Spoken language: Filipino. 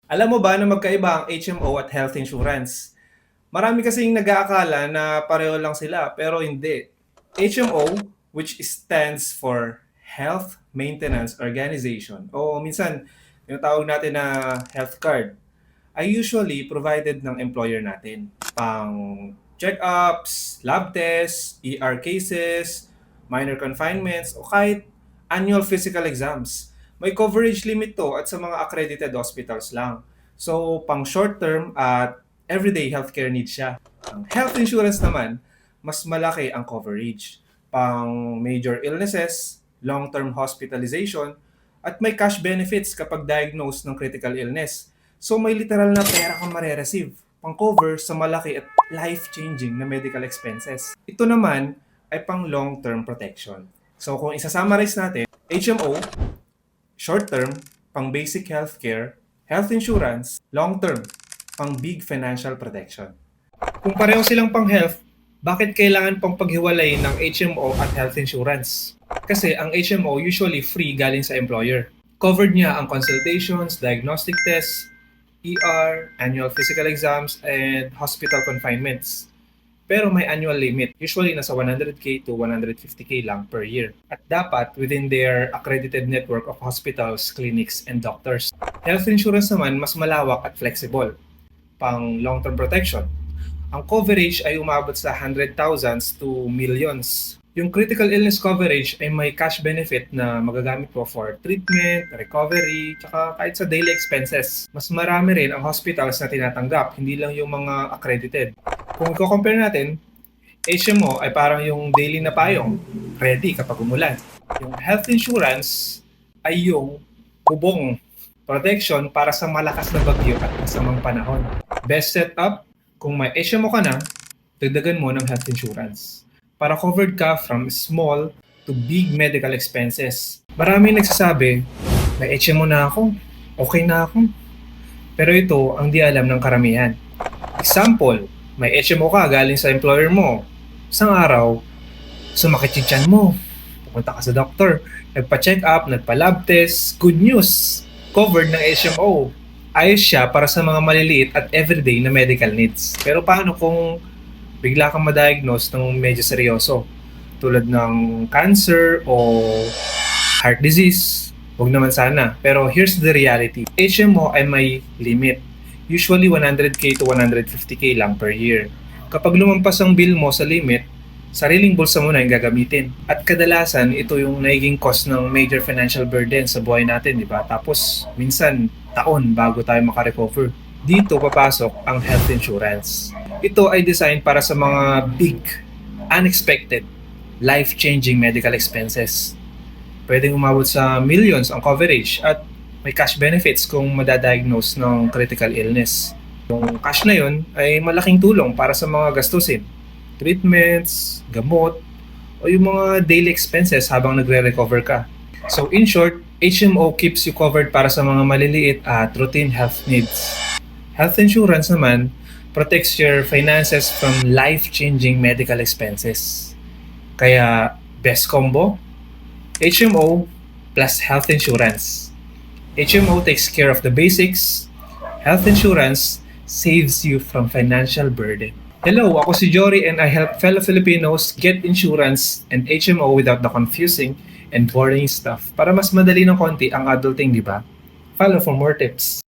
Alam mo ba na magkaiba ang HMO at health insurance? Marami kasing nag-aakala na pareho lang sila pero hindi. HMO, which stands for Health Maintenance Organization o minsan yung tawag natin na health card, ay usually provided ng employer natin. Pang check-ups, lab tests, ER cases, minor confinements, o kahit annual physical exams. May coverage limit to at sa mga accredited hospitals lang. So, pang short-term at everyday healthcare needs siya. Ang health insurance naman, mas malaki ang coverage. Pang major illnesses, long-term hospitalization, at may cash benefits kapag diagnosed ng critical illness. So may literal na pera kang mare-receive pang-cover sa malaki at life-changing na medical expenses. Ito naman ay pang long-term protection. So kung isa-summarize natin, HMO, short-term, pang basic healthcare, health insurance, long-term, pang big financial protection. Kung pareho silang pang health, bakit kailangan pang paghiwalay ng HMO at health insurance? Kasi ang HMO usually free galing sa employer. Covered niya ang consultations, diagnostic tests, ER, annual physical exams, and hospital confinements. Pero may annual limit. Usually nasa 100k to 150k lang per year. At dapat within their accredited network of hospitals, clinics, and doctors. Health insurance naman mas malawak at flexible. Pang long-term protection. Ang coverage ay umabot sa hundred thousands to millions. Yung critical illness coverage ay may cash benefit na magagamit po for treatment, recovery, tsaka kahit sa daily expenses. Mas marami rin ang hospitals na tinatanggap, hindi lang yung mga accredited. Kung i-compare natin, HMO ay parang yung daily na payong, ready kapag umulan. Yung health insurance ay yung bubong protection para sa malakas na bagyo at masamang panahon. Best setup, kung may HMO ka na, dagdagan mo ng health insurance para covered ka from small to big medical expenses. Maraming nagsasabi, may HMO na ako, okay na ako. Pero ito ang di alam ng karamihan. Example, may HMO ka galing sa employer mo. Isang araw, sumakit yung tiyan mo. Pupunta ka sa doktor, nagpa-check up, nagpa-lab test. Good news! Covered ng HMO. Ayos siya para sa mga maliliit at everyday na medical needs. Pero paano kung bigla kang ma-diagnose ng medyo seryoso? Tulad ng cancer o heart disease? Huwag naman sana. Pero here's the reality. HMO ay may limit. Usually 100k to 150k lang per year. Kapag lumampas ang bill mo sa limit, sariling bulsa mo na yung gagamitin. At kadalasan, ito yung nagiging cost ng major financial burden sa buhay natin, di ba? Tapos, minsan, taon bago tayo makarecover. Dito papasok ang health insurance. Ito ay designed para sa mga big, unexpected, life-changing medical expenses. Pwedeng umabot sa millions ang coverage at may cash benefits kung madadiagnose ng critical illness. Yung cash na yun ay malaking tulong para sa mga gastusin, treatments, gamot, o yung mga daily expenses habang nagre-recover ka. So in short, HMO keeps you covered para sa mga maliliit at routine health needs. Health insurance naman protects your finances from life-changing medical expenses. Kaya best combo, HMO plus health insurance. HMO takes care of the basics. Health insurance saves you from financial burden. Hello, ako si Jory and I help fellow Filipinos get insurance and HMO without the confusing and boring stuff para mas madali ng konti ang adulting, di ba? Follow for more tips.